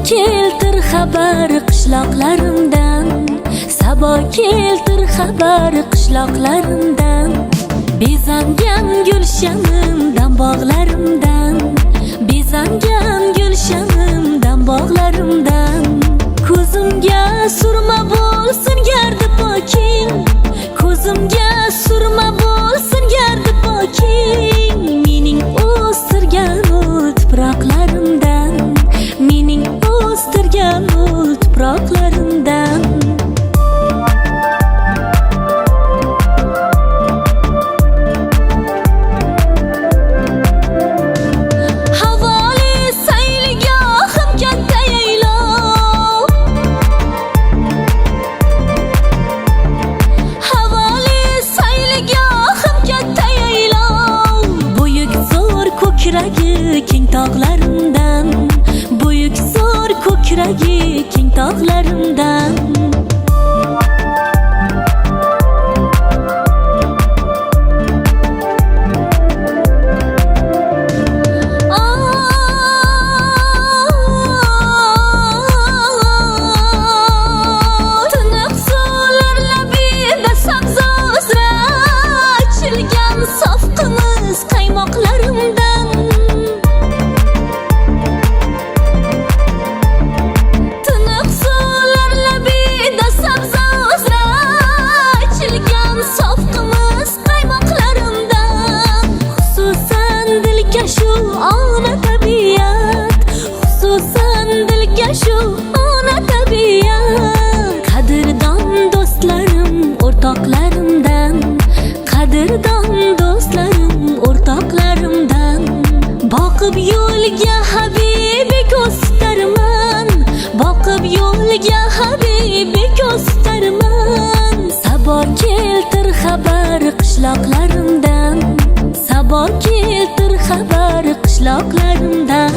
keltir xabar qishloqlarimdan, Sabo keltir xabar qishloqlarimdan, bezangan gulshanimdan bog'larimdan, bezangan gulshanimdan bog'larimdan. Ko'zimga surma bo'lsin gardi poking, ko'zimga surma bo'lsin gardi poking. Mening o'stirgan tuproqlarimdan, mening o'stirgan tuproqlarimdan. Ko'kragi keng tog'larimdan, buyuk zo'r ko'kragi keng tog'larimdan. Tiniq suvlar labida sabzi uzra ochilgan sof qimiz qaymoqlarimdan. Shu ona tabiat, qadrdon do'stlarim o'rtoqlarimdan, qadrdon do'stlarim o'rtoqlarimdan. Boqib yo'lga habibi ko'starman, boqib yo'lga habibi ko'starman. Sabo keltir xabar qishloqlarimdan, Sabo keltir xabar qishloqlarimdan.